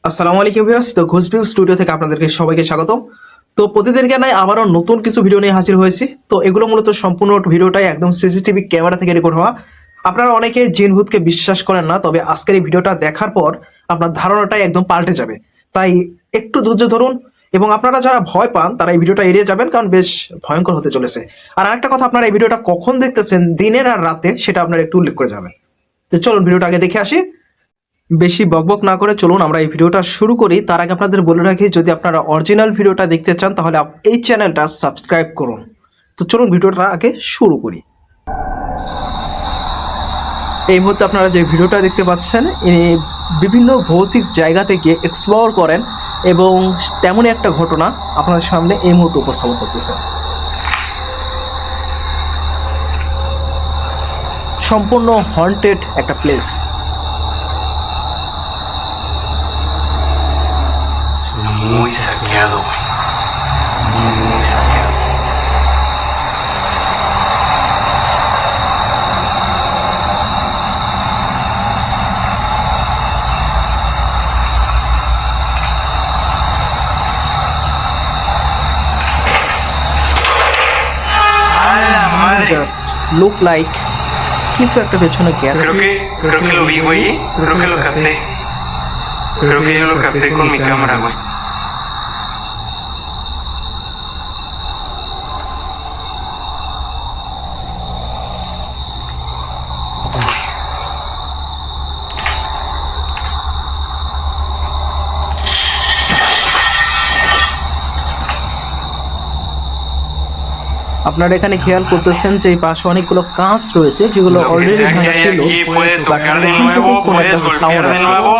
আসসালামু আলাইকুম ভিউয়ার্স, তো ঘোষভিউ স্টুডিও থেকে আপনাদেরকে সবাইকে স্বাগতম। তো প্রতিদিনকে নাই আবারও নতুন কিছু ভিডিও নিয়ে হাজির হয়েছি। তো এগুলো মূলত সম্পূর্ণ ভিডিওটাই একদম সিসিটিভি ক্যামেরা থেকে রেকর্ড হওয়া। আপনারা অনেকে জিনভূতকে বিশ্বাস করেন না, তবে আজকের এই ভিডিওটা দেখার পর আপনার ধারণাটাই একদম পাল্টে যাবে। তাই একটু ধৈর্য ধরুন এবং আপনারা যারা ভয় পান তারা এই ভিডিওটা এড়িয়ে যাবেন, কারণ বেশ ভয়ঙ্কর হতে চলেছে। আর আরেকটা কথা, আপনারা এই ভিডিওটা কখন দেখতেছেন, দিনের আর রাতে, সেটা আপনারা একটু উল্লেখ করে যাবেন। তো চলুন ভিডিওটা আগে দেখে আসি। বেশি বকবক না করে চলুন আমরা এই ভিডিওটা শুরু করি। তার আগে আপনাদের বলে রাখি, যদি আপনারা অরিজিনাল ভিডিওটা দেখতে চান তাহলে এই চ্যানেলটা সাবস্ক্রাইব করুন। তো চলুন ভিডিওটা আগে শুরু করি। এই মুহূর্তে আপনারা যে ভিডিওটা দেখতে পাচ্ছেন, ইনি বিভিন্ন ভৌতিক জায়গা থেকে এক্সপ্লোর করেন এবং তেমনই একটা ঘটনা আপনাদের সামনে এই মুহূর্তে উপস্থাপন করতেছেন। সম্পূর্ণ হন্টেড একটা place. Muy saqueado, güey. Muy saqueado. ¡A la madre! Just look like কিছু একটা পেছনে gas. Creo que lo vi, güey. Creo que lo capté. Creo que yo lo capté con mi cámara, güey. আপনারা এখানে খেয়াল করতেছেন যে এই পাশে অনেকগুলো কাঁচ রয়েছে যেগুলো Lo que already sea que ভাঙা hay ছিল, aquí puede but tocar de এখান থেকে nuevo, কোনো একটা puedes সাউন্ড golpear de আসছে। nuevo,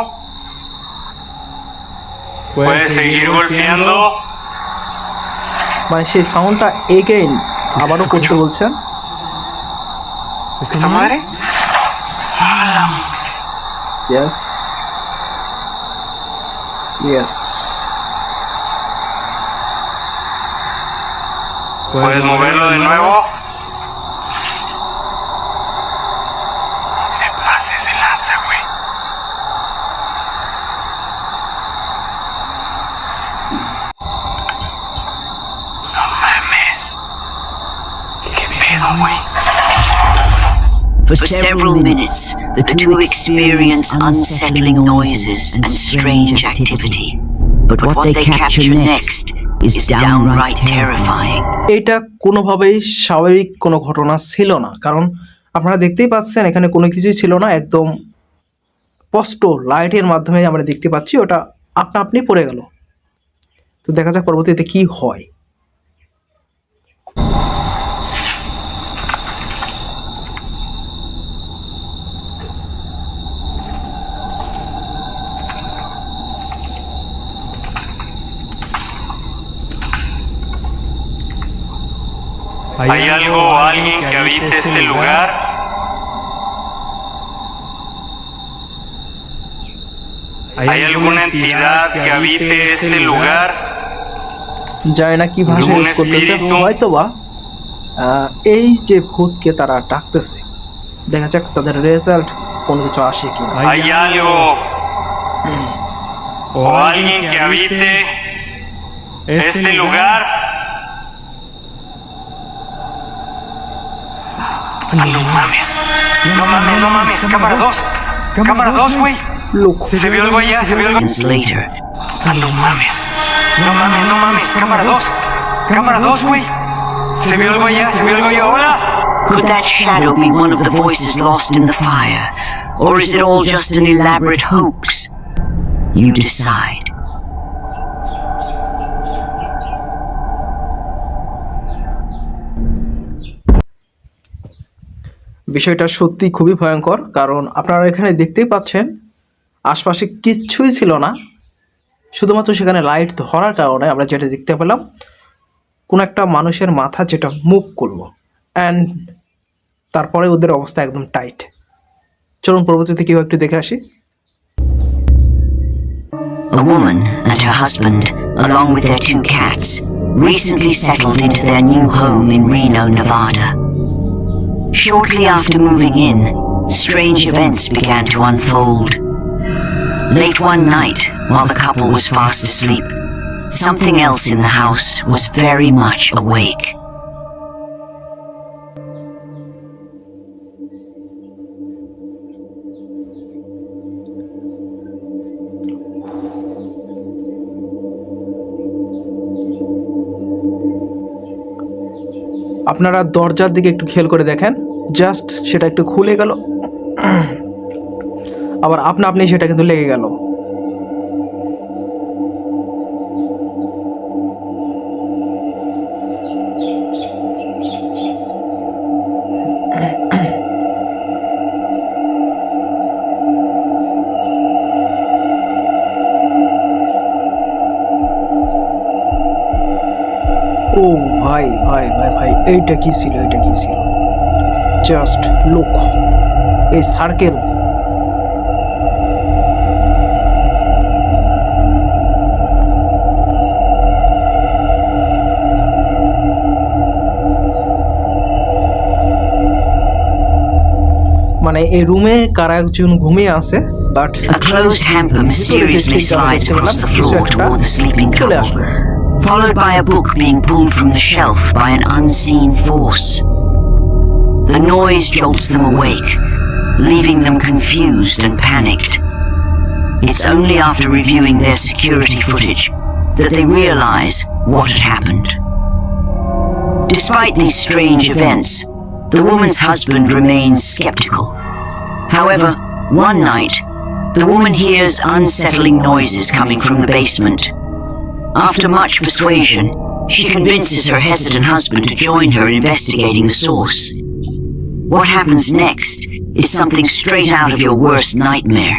puedes seguir golpeando. মানে সেই সাউন্ডটা এগেইন আবারও করতে বলছেন। ¿Esta madre? Yes yes, ¿Puedes moverlo de nuevo? No te pases de lanza, güey. No mames. ¿Qué pedo, güey? For several minutes, the two experience unsettling noises and strange activity. But what they capture next is downright terrifying. এইটা কোনোভাবেই স্বাভাবিক কোনো ঘটনা ছিল না, কারণ আপনারা দেখতেই পাচ্ছেন এখানে কোনো কিছুই ছিল না। একদম স্পষ্ট লাইটের মাধ্যমে আমরা দেখতে পাচ্ছি ওটা আপনা আপনি পড়ে গেল। তো দেখা যাক পরবর্তীতে কি হয়। ¿Hay algo o alguien que habite este lugar? ¿Hay alguna entidad que habite este lugar? জানি না কি ভাষা ইউজ করতেছে, হয়তোবা এই যে ভূতকে তারা ডাকতেছে। দেখা যাক তাদের রেজাল্ট কোনো কিছু আসে কিনা। ¿Hay algo o alguien que habite este lugar? No mames. No mames, no mames. Cámara 2. Cámara 2, güey. Look, Se vio algo allá, se vio algo. Seconds later, No mames. No mames, no mames. Cámara 2. Cámara 2, güey. Se vio algo allá, se vio algo allá. Hola. could that shadow be one of the voices lost in the fire? Or is it all just an elaborate hoax? You decide. বিষয়টা সত্যি খুবই ভয়ঙ্কর, কারণ আপনারা এখানে দেখতেই পাচ্ছেন আশপাশে কিচ্ছুই ছিল না। শুধুমাত্র সেখানে লাইট ধরার কারণে আমরা যেটা দেখতে পেলাম, কোনো একটা মানুষের মাথা যেটা মুভ করলো, অ্যান্ড তারপরে ওদের অবস্থা একদম টাইট। চলুন পরবর্তীতে কেউ একটু দেখে আসি। A woman and her husband, along with their two cats, recently settled into their new home in Reno, Nevada. Shortly after moving in, strange events began to unfold. Late one night, while the couple was fast asleep, something else in the house was very much awake. আপনারা দরজার দিকে একটু খেয়াল করে দেখেন, just সেটা একটু খুলে গেল, আবার আপনি সেটা কিন্তু লেগে গেল। ও ভাই ভাই ভাই ভাই, এইটা কি ছিল, এটা কি ছিল? জাস্ট লুক, এই সার্কেল, মানে এই রুমে কারা একজন ঘুমিয়ে আছে, but A closed hamper mysteriously slides across the floor toward the sleeping couple, followed by a book being pulled from the shelf by an unseen force. The noise jolts them awake, leaving them confused and panicked. It's only after reviewing their security footage that they realize what had happened. Despite these strange events, the woman's husband remains skeptical. However, one night, the woman hears unsettling noises coming from the basement. After much persuasion, she convinces her hesitant husband to join her in investigating the source. What happens next is something straight out of your worst nightmare.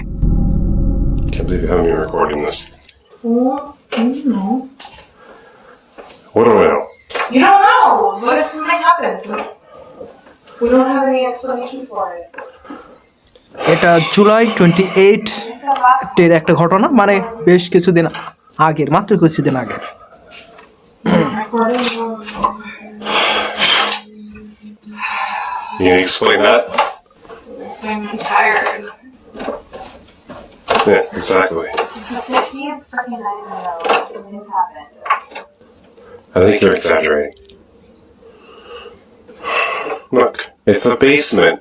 Can't believe you haven't been recording this. Well, I don't know. What do I know? You don't know. What if something happens? We don't have any explanation for it. এটা জুলাই 28 এর একটা ঘটনা, মানে বেশ কিছুদিন আগের, মাত্র কিছুদিন আগের। You can explain that? It's time to be tired. Yeah, exactly. This is the 50th freaking night in a row something's happened. I think you're exaggerating. Look, it's a basement.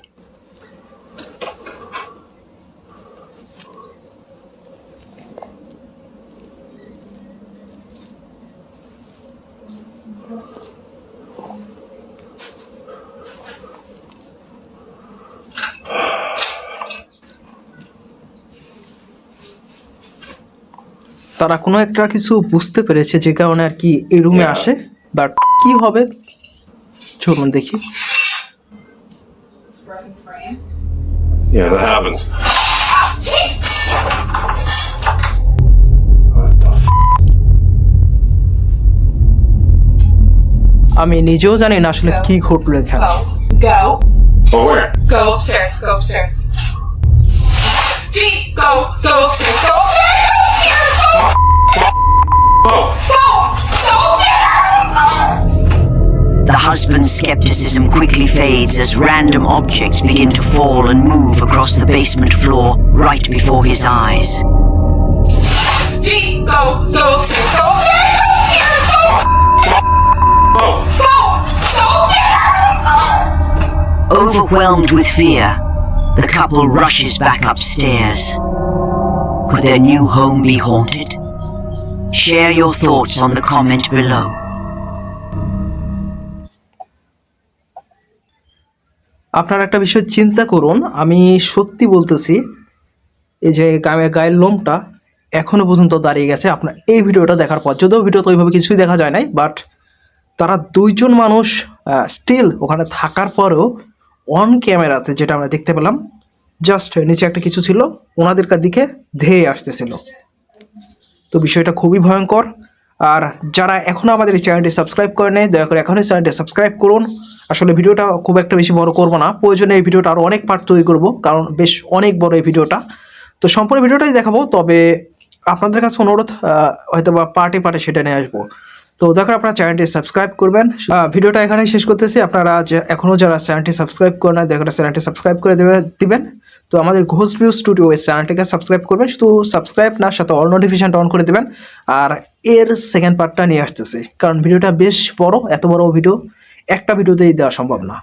তারা কোনো একটা কিছু বুঝতে পেরেছে, যে কারণে আর কি এই রুমে আসে, বাট কি হবে চলুন দেখি। It's working frame. Yeah, that happens. Jeez! What the আমি নিজেও জানি না আসলে কি ঘটলো এখানে। Go. Oh, where? Go upstairs. Go upstairs. Gee, go upstairs. Go upstairs. Oh! Go upstairs. The husband's skepticism quickly fades as random objects begin to fall and move across the basement floor right before his eyes. Gee, go upstairs. Go upstairs. Go Oh! upstairs. Overwhelmed with fear, the couple rushes back upstairs. Could their new home be haunted? Share your thoughts on the comment below. আপনারা একটা বিষয় চিন্তা করুন, আমি সত্যি বলতেছি, এই যে গায়ের লোমটা এখনো পর্যন্ত দাঁড়িয়ে গেছে আপনার এই ভিডিওটা দেখার পর। যদিও ভিডিওতে ওইভাবে কিছুই দেখা যায় নাই, বাট তারা দুইজন মানুষ স্টিল ওখানে থাকার পরেও অন ক্যামেরাতে যেটা আমরা দেখতে পেলাম, জাস্ট নিচে একটা কিছু ছিল, ওনাদের দিকে ধেয়ে আসতেছিল। তো বিষয়টা খুবই ভয়ঙ্কর। আর যারা এখনও আমাদের এই চ্যানেলটি সাবস্ক্রাইব করে নেয়, দয়া করে এখনই চ্যানেলটি সাবস্ক্রাইব করুন। আসলে ভিডিওটা খুব একটা বেশি বড় করব না, প্রয়োজনে এই ভিডিওটা আরও অনেক পার্ট তৈরি করবো, কারণ বেশ অনেক বড় এই ভিডিওটা। তো সম্পূর্ণ ভিডিওটাই দেখাবো, তবে আপনাদের কাছে অনুরোধ, হয়তো বা পার্টে সেটা নিয়ে আসবো। তো দেখো আপনারা চ্যানেলটি সাবস্ক্রাইব করবেন। ভিডিওটা এখানেই শেষ করতেছি। আপনারা এখনও যারা চ্যানেলটি সাবস্ক্রাইব করে না, দেখো চ্যানেলটি সাবস্ক্রাইব করে দিবেন। তো আমাদের ঘোষ ভিউ স্টুডিও এই চ্যানেলটাকে সাবস্ক্রাইব করবেন, শুধু সাবস্ক্রাইব না, সাথে অল নোটিফিকেশনটা অন করে দেবেন। আর এর সেকেন্ড পার্টটা নিয়ে আসতেছে, কারণ ভিডিওটা বেশ বড়, এত বড় ভিডিও একটা ভিডিওতেই দেওয়া সম্ভব না।